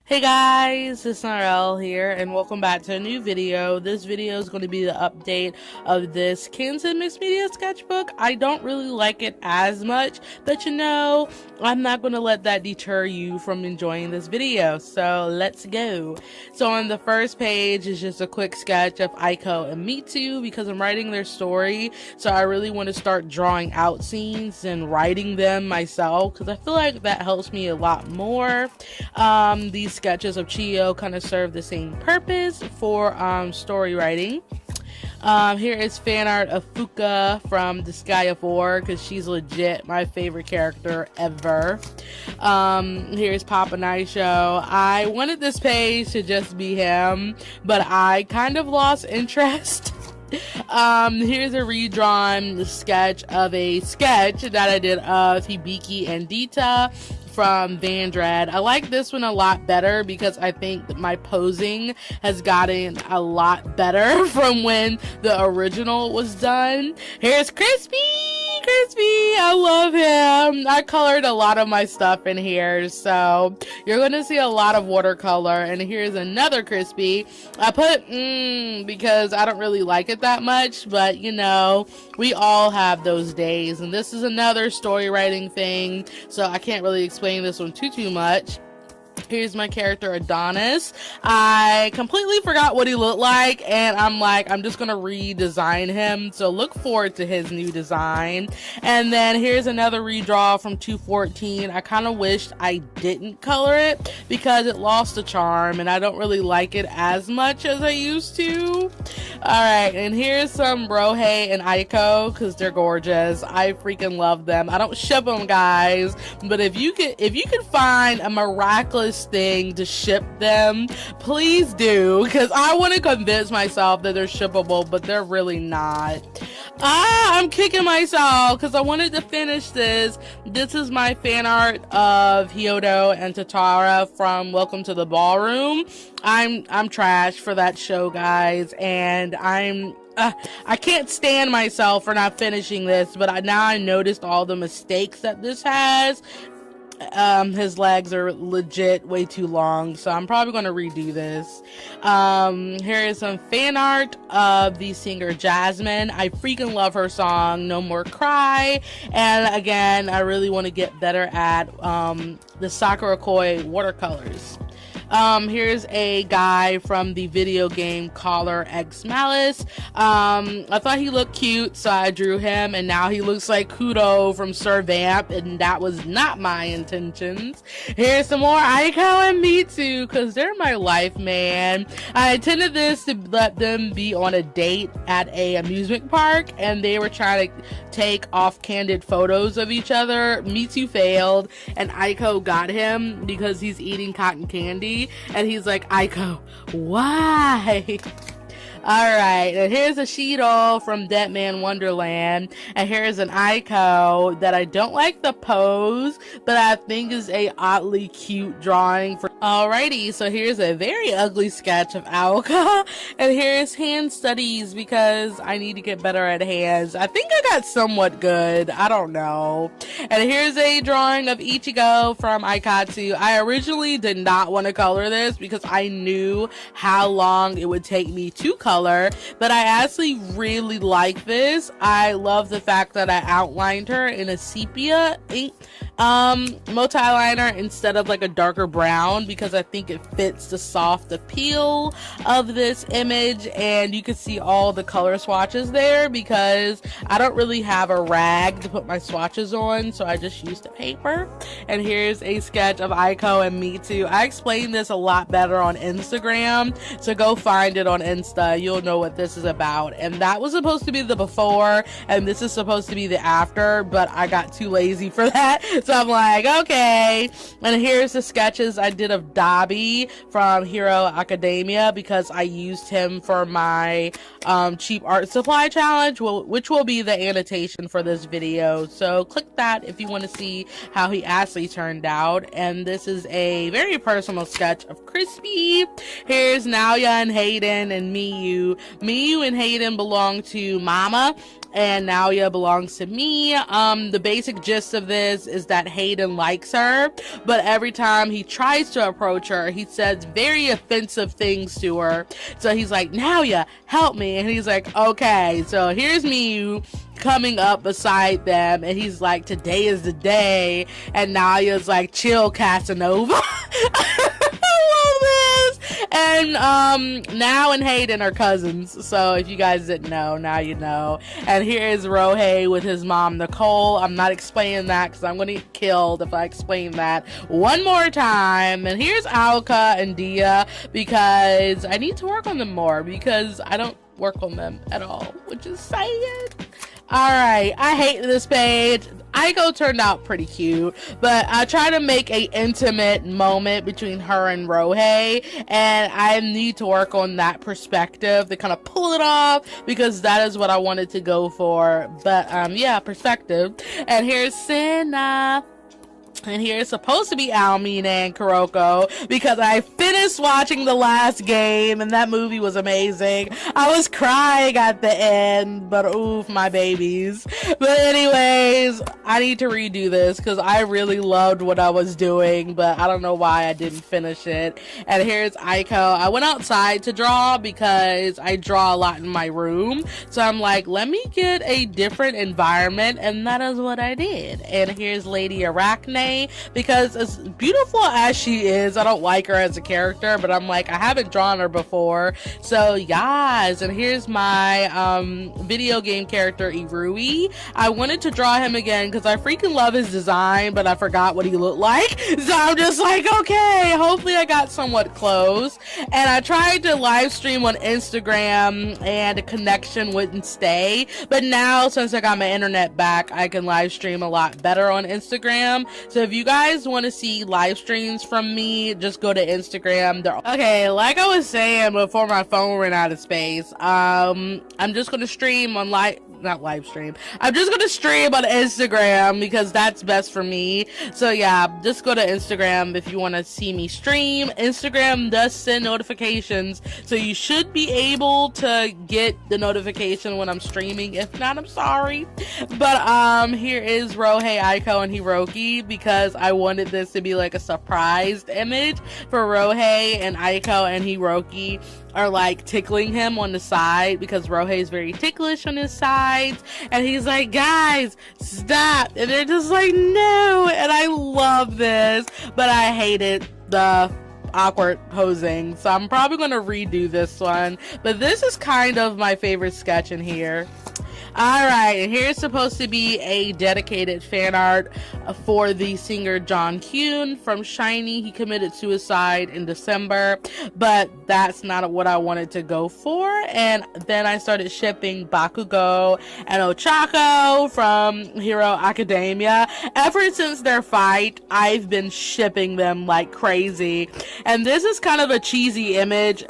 Hey guys, it's Narelle here, and welcome back to a new video. This video is going to be the update of this Kansas Mixed Media Sketchbook. I don't really like it as much, but you know, I'm not going to let that deter you from enjoying this video, so let's go. So on the first page is just a quick sketch of Aiko and Mitsu because I'm writing their story, so I really want to start drawing out scenes and writing them myself because I feel like that helps me a lot more. These sketches of Chiyo kind of serve the same purpose for story writing. Here is fan art of Fuka from The Sky of War because she's legit my favorite character ever. Here's Papa Night Show. I wanted this page to just be him, but I kind of lost interest. Here's a redrawn sketch of a sketch that I did of Hibiki and Dita from Vandred. I like this one a lot better because I think that my posing has gotten a lot better from when the original was done. Here's Crispy! I love him. I colored a lot of my stuff in here, so you're gonna see a lot of watercolor. And here's another Crispy. I put because I don't really like it that much, but you know, we all have those days. And this is another story writing thing, so I can't really explain this one too much. Here's my character Adonis. I completely forgot what he looked like, and I'm just gonna redesign him, so look forward to his new design. And then here's another redraw from 214. I kind of wished I didn't color it because it lost the charm and I don't really like it as much as I used to. Alright, and here's some Rohei and Aiko because they're gorgeous. I freaking love them. I don't ship them, guys, but if you could find a miraculous thing to ship them, please do, because I want to convince myself that they're shippable, but they're really not. I'm kicking myself because I wanted to finish this. This is my fan art of Hyodo and Tatara from Welcome to the Ballroom. I'm trash for that show, guys, and I can't stand myself for not finishing this, but now I noticed all the mistakes that this has. His legs are legit way too long, so I'm probably going to redo this. Here is some fan art of the singer Jasmine. I freaking love her song No More Cry, and again, I really want to get better at the Sakura Koi watercolors. Here's a guy from the video game Collar X Malice. I thought he looked cute, so I drew him, and now he looks like Kudo from Sir Vamp, and that was not my intentions. Here's some more Aiko and Mitsu, because they're my life, man. I intended this to let them be on a date at a amusement park, and they were trying to take off-candid photos of each other. Mitsu failed, and Aiko got him because he's eating cotton candy. And he's like, Aiko, why? Alright, and here's a Shido from Dead Man Wonderland, and here's an Aiko that I don't like the pose, but I think is a oddly cute drawing. Alrighty, so here's a very ugly sketch of Aoka, and here's hand studies because I need to get better at hands. I think I got somewhat good, I don't know. And here's a drawing of Ichigo from Aikatsu. I originally did not want to color this because I knew how long it would take me to color, but I actually really like this. I love the fact that I outlined her in a sepia ink multi-liner instead of like a darker brown because I think it fits the soft appeal of this image, and you can see all the color swatches there because I don't really have a rag to put my swatches on, so I just used the paper. And here's a sketch of Aiko and Mitsu. I explained this a lot better on Instagram, so go find it on Insta. You'll know what this is about. And that was supposed to be the before, and this is supposed to be the after, but I got too lazy for that, so I'm like, okay. And here's the sketches I did of Dabi from Hero Academia because I used him for my cheap art supply challenge, which will be the annotation for this video, so click that if you want to see how he actually turned out. And this is a very personal sketch of Crispy. Here's Nov-Jan, Hayden, and Miyu. Miyu and Hayden belong to Mama, and Naoya belongs to me. The basic gist of this is that Hayden likes her, but every time he tries to approach her, he says very offensive things to her. So he's like, Naoya, help me. And he's like, okay. So here's me coming up beside them, and he's like, today is the day. And Naoya's like, chill, Casanova. I love this. And Now and Hayden are cousins, so if you guys didn't know, now you know. And here is Rohei with his mom Nicole. I'm not explaining that because I'm gonna get killed if I explain that one more time. And here's Aoka and Dia, because I need to work on them more, because I don't work on them at all, which is sad. Alright, I hate this page. Aiko turned out pretty cute, but I try to make a intimate moment between her and Rohei, and I need to work on that perspective to kind of pull it off, because that is what I wanted to go for. But yeah, perspective. And here's Senna. And here's supposed to be Almina and Kuroko, because I finished watching the last game and that movie was amazing. I was crying at the end, but oof, my babies. But anyways, I need to redo this because I really loved what I was doing, but I don't know why I didn't finish it. And here's Aiko. I went outside to draw because I draw a lot in my room, so I'm like, let me get a different environment, and that is what I did. And here's Lady Arachne, because as beautiful as she is, I don't like her as a character, but I'm like, I haven't drawn her before, so yes. And here's my video game character Irui. I wanted to draw him again because I freaking love his design, but I forgot what he looked like, so I'm just like, okay, hopefully I got somewhat close. And I tried to live stream on Instagram and a connection wouldn't stay, but now since I got my internet back, I can live stream a lot better on Instagram. So if you guys want to see live streams from me, just go to Instagram. Okay, like I was saying before my phone ran out of space, I'm just gonna stream on I'm just gonna stream on Instagram because that's best for me. So yeah, just go to Instagram if you want to see me stream. Instagram does send notifications, so you should be able to get the notification when I'm streaming. If not, I'm sorry. But here is Rohei, Aiko, and Hiroki, because I wanted this to be like a surprised image for Rohei, and Aiko and Hiroki are like tickling him on the side because Rohei is very ticklish on his sides, and he's like, guys, stop, and they're just like, no. And I love this, but I hated the awkward posing, so I'm probably gonna redo this one. But this is kind of my favorite sketch in here. Alright, and here's supposed to be a dedicated fan art for the singer John Kuhn from SHINee. He committed suicide in December, but that's not what I wanted to go for. And then I started shipping Bakugo and Ochako from Hero Academia. Ever since their fight, I've been shipping them like crazy. And this is kind of a cheesy image.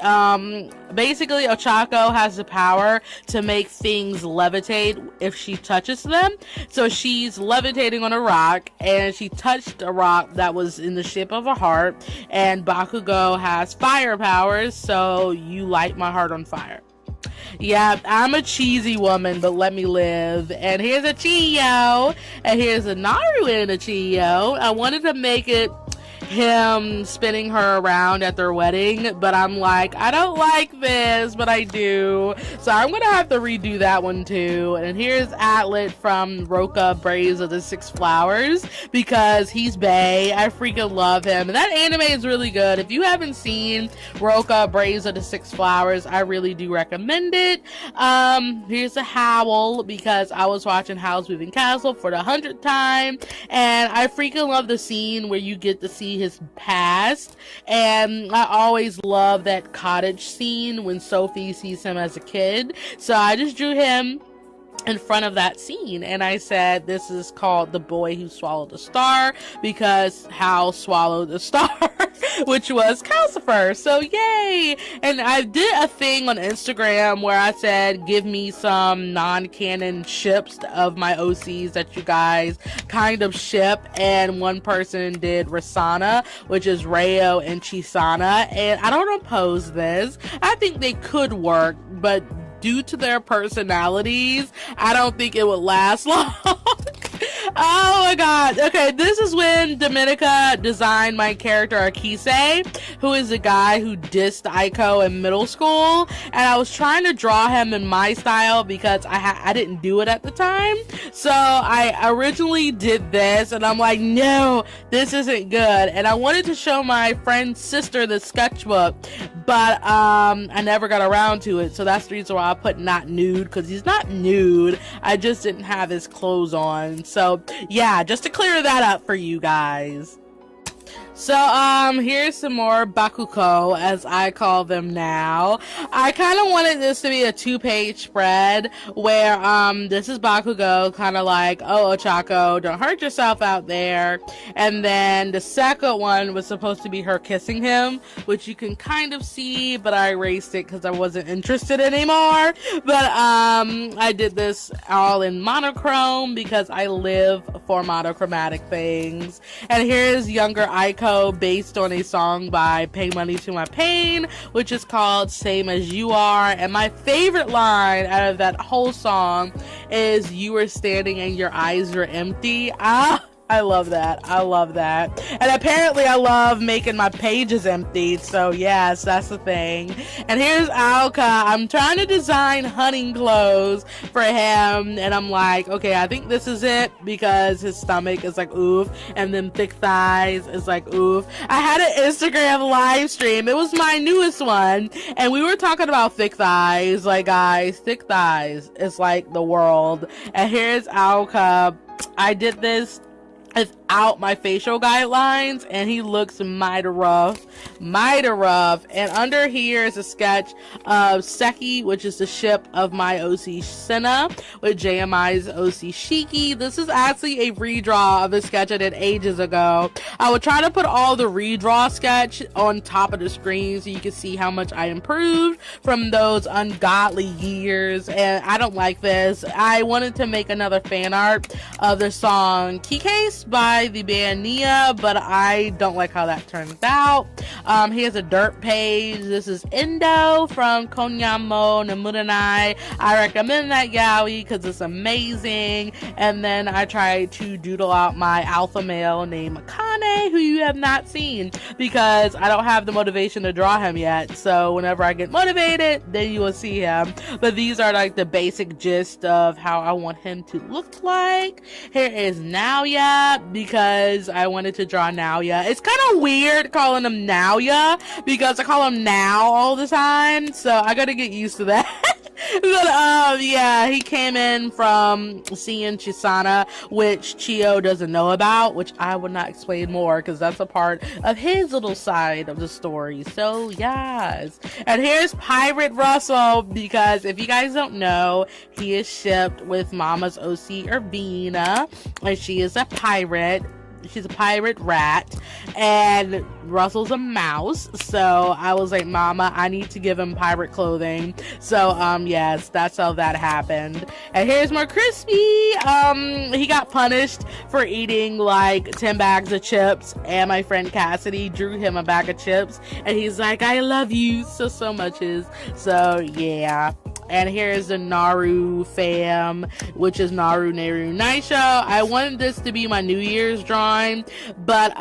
Basically, Ochako has the power to make things levitate if she touches them. So she's levitating on a rock, and she touched a rock that was in the shape of a heart. And Bakugo has fire powers, so you light my heart on fire. Yeah, I'm a cheesy woman, but let me live. And here's a Chiyo, and here's a Naru and a Chiyo. I wanted to make it him spinning her around at their wedding, but I'm like, I don't like this, but I do, so I'm gonna have to redo that one too. And here's Atlet from Roka Braves of the Six Flowers, because he's bae. I freaking love him, and that anime is really good. If you haven't seen Roka Braves of the Six Flowers, I really do recommend it. Here's a Howl, because I was watching Howl's Moving Castle for the 100th time, and I freaking love the scene where you get to see his past. And I always love that cottage scene when Sophie sees him as a kid, so I just drew him in front of that scene, and I said this is called The Boy Who Swallowed a Star, because Hal swallowed a star which was Calcifer, so yay. And I did a thing on Instagram where I said give me some non-canon ships of my OCs that you guys kind of ship, and one person did Rasana, which is Rayo and Chisana, and I don't oppose this. I think they could work, but due to their personalities, I don't think it would last long. Oh my god. Okay, this is when Dominica designed my character Akise, who is the guy who dissed Aiko in middle school, and I was trying to draw him in my style because I didn't do it at the time. So I originally did this, and I'm like, no, this isn't good. And I wanted to show my friend's sister the sketchbook, but I never got around to it. So that's the reason why I put not nude, because he's not nude. I just didn't have his clothes on. So yeah, just to clear that up for you guys. So here's some more Bakuko, as I call them now. I kind of wanted this to be a 2-page spread where this is Bakugo, kind of like, oh, Ochako, don't hurt yourself out there. And then the second one was supposed to be her kissing him, which you can kind of see, but I erased it because I wasn't interested anymore. But I did this all in monochrome because I live for monochromatic things. And here's younger Aiko, based on a song by Pay Money to My Pain, which is called Same As You Are. And my favorite line out of that whole song is, you were standing and your eyes were empty. I love that. I love that. And apparently I love making my pages empty. So yes, that's the thing. And here's Aoka. I'm trying to design hunting clothes for him. And I'm like, okay, I think this is it, because his stomach is like, oof. And then thick thighs is like, oof. I had an Instagram live stream. It was my newest one. And we were talking about thick thighs. Like, guys, thick thighs is like the world. And here's Aoka. I did this without my facial guidelines, and he looks mighty rough. And under here is a sketch of Seki, which is the ship of my OC Senna with JMI's OC Shiki. This is actually a redraw of a sketch I did ages ago. I would try to put all the redraw sketch on top of the screen so you can see how much I improved from those ungodly years, and I don't like this. I wanted to make another fan art of the song Keycase by the band Nia, but I don't like how that turns out. Here's a dirt page. This is Endo from Konyamo Namuranai. I recommend that yaoi because it's amazing. And then I tried to doodle out my alpha male named Akane, who you have not seen, because I don't have the motivation to draw him yet. So whenever I get motivated, then you will see him. But these are like the basic gist of how I want him to look like. Here is Naoya, because I wanted to draw Naoya. It's kind of weird calling him Naoya because I call him Now all the time, so I gotta get used to that. But yeah, he came in from seeing Chisana, which Chio doesn't know about, which I would not explain more because that's a part of his little side of the story. So yes. And here's Pirate Russell, because if you guys don't know, he is shipped with Mama's OC Urbina, and she is a pirate. She's a pirate rat, and Russell's a mouse. So I was like, Mama, I need to give him pirate clothing. So yes, that's how that happened. And here's more Crispy. He got punished for eating like 10 bags of chips, and my friend Cassidy drew him a bag of chips, and he's like, I love you so much. So yeah. And here's the Naru fam, which is Naru Neru Naisho. I wanted this to be my New Year's drawing, but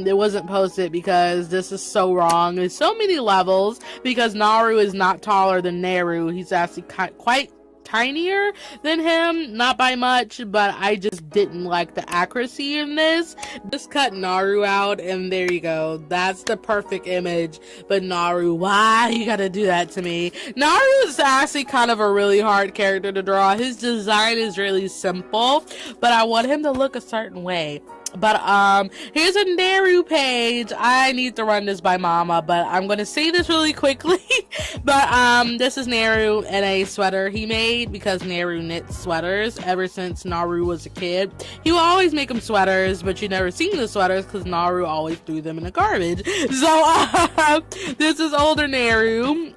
it wasn't posted because this is so wrong. There's so many levels, because Naru is not taller than Neru. He's actually quite tinier than him, not by much, but I just didn't like the accuracy in this. Just cut Naru out, and there you go. That's the perfect image. But Naru, why you gotta do that to me? Naru is actually kind of a really hard character to draw. His design is really simple, but I want him to look a certain way. But here's a Neru page. I need to run this by Mama, but I'm gonna say this really quickly. But this is Neru in a sweater he made, because Neru knits sweaters ever since Naru was a kid. He will always make him sweaters, but you never seen the sweaters because Naru always threw them in the garbage. So this is older Neru.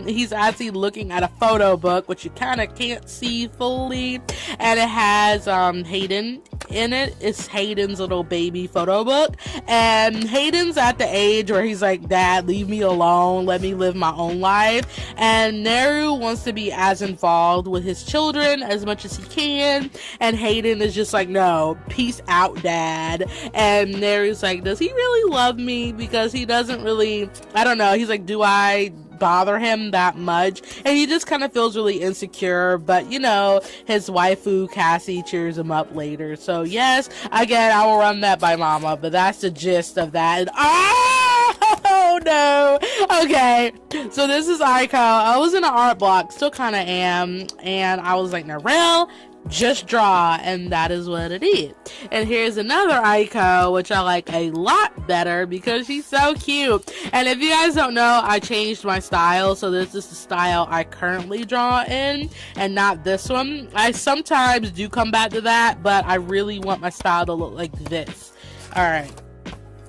He's actually looking at a photo book, which you kind of can't see fully, and it has Hayden in it. It's Hayden Hayden's little baby photo book, and Hayden's at the age where he's like, Dad, leave me alone, let me live my own life. And Neru wants to be as involved with his children as much as he can, and Hayden is just like, no, peace out, Dad. And Neru's like, does he really love me? Because he doesn't really, I don't know, he's like, do I bother him that much? And he just kind of feels really insecure, but you know, his waifu Cassie cheers him up later. So yes, again, I will run that by Mama, but that's the gist of that. And, oh no. Okay, so this is Aiko. I was in an art block, still kind of am, and I was like, Narelle, just draw, and that is what it is. And here's another Aiko, which I like a lot better because she's so cute. And if you guys don't know, I changed my style, so this is the style I currently draw in, and not this one. I sometimes do come back to that, but I really want my style to look like this. Alright.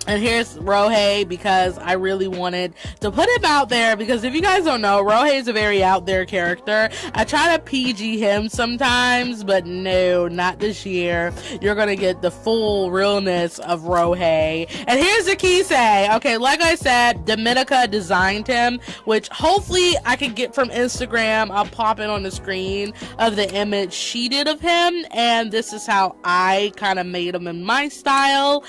And here's Rohei, because I really wanted to put him out there, because if you guys don't know, Rohei is a very out there character. I try to PG him sometimes, but no, not this year. You're gonna get the full realness of Rohei. And here's the Kisei. Okay, like I said, Dominica designed him, which hopefully I can get from Instagram. I'll pop it on the screen of the image she did of him, and this is how I kind of made him in my style.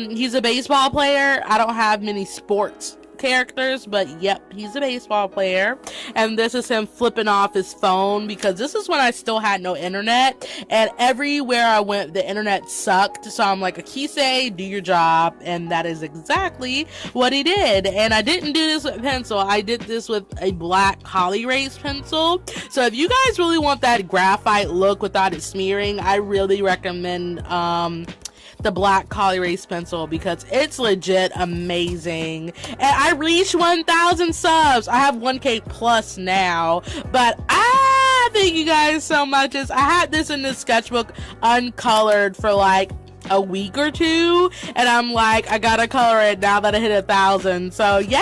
He's a baseball player. I don't have many sports characters, but yep, he's a baseball player. And this is him flipping off his phone, because this is when I still had no internet, and everywhere I went the internet sucked. So I'm like, Akise, do your job, and that is exactly what he did. And I didn't do this with pencil, I did this with a black Holly Race pencil. So if you guys really want that graphite look without it smearing, I really recommend the black Collie Race pencil, because it's legit amazing. And I reached 1,000 subs. I have 1K plus now, but thank you guys so much. I had this in the sketchbook uncolored for like a week or two, and I'm like, I gotta color it now that I hit 1,000. So yay!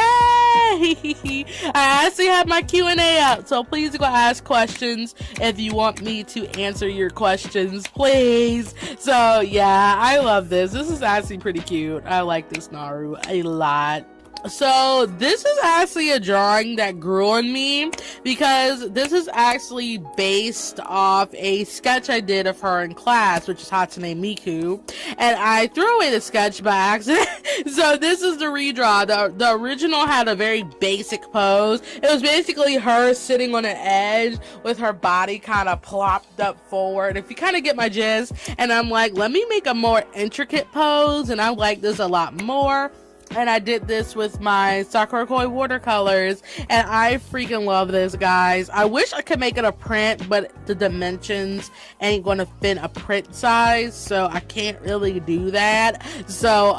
I actually have my Q&A up, so please go ask questions if you want me to answer your questions, please. So yeah, I love this. This is actually pretty cute. I like this Naru a lot. So this is actually a drawing that grew on me, because this is actually based off a sketch I did of her in class, which is Hatsune Miku, and I threw away the sketch by accident. So this is the redraw. The original had a very basic pose. It was basically her sitting on an edge with her body kind of plopped up forward, if you kind of get my gist. And I'm like, let me make a more intricate pose, and I like this a lot more. And I did this with my Sakura Koi watercolors, and I freaking love this, guys. I wish I could make it a print, but the dimensions ain't gonna fit a print size, so I can't really do that. So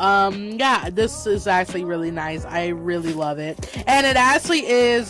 yeah, this is actually really nice. I really love it, and it actually is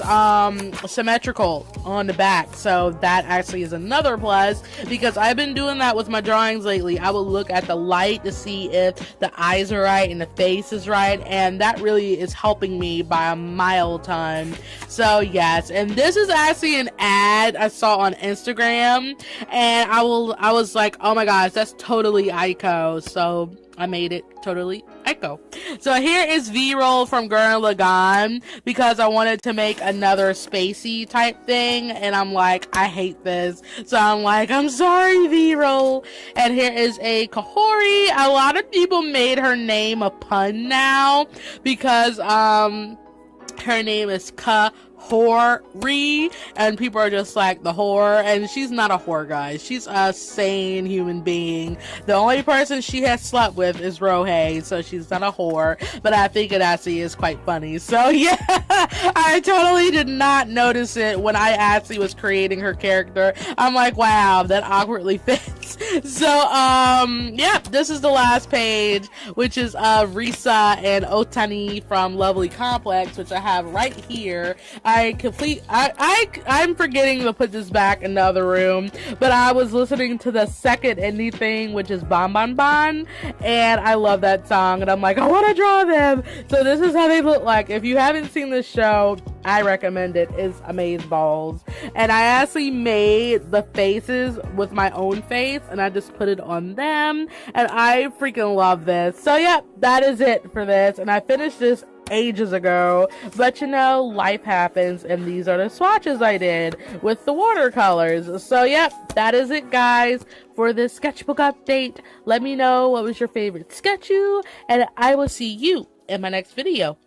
symmetrical on the back, so that actually is another plus, because I've been doing that with my drawings lately. I will look at the light to see if the eyes are right and the face is right, and that really is helping me by a mile ton. So yes, and this is actually an ad I saw on Instagram, and I was like, oh my gosh, that's totally Aiko, so I made it totally Aiko. So here is V-Roll from Gurren Lagann, because I wanted to make another spacey type thing, and I'm like, I hate this. So I'm like, I'm sorry, V-Roll. And here is a Kahori. A lot of people made her name a pun now, because her name is Kahori, and people are just like, the whore, and she's not a whore, guys. She's a sane human being. The only person she has slept with is Rohei, so she's not a whore, but I think it actually is quite funny. So yeah, I totally did not notice it when I actually was creating her character. I'm like, wow, that awkwardly fits. So yeah, this is the last page, which is Risa and Otani from Lovely Complex, which I have right here. I'm forgetting to put this back in the other room, but I was listening to the second indie thing, which is Bon Bon Bon, and I love that song, and I'm like, I want to draw them. So this is how they look like. If you haven't seen this show, I recommend it. It's amazeballs. And I actually made the faces with my own face, and I just put it on them, and I freaking love this. So yeah, that is it for this, and I finished this ages ago, but you know, life happens, and these are the swatches I did with the watercolors. So yep, that is it, guys, for this sketchbook update. Let me know what was your favorite sketchu, and I will see you in my next video.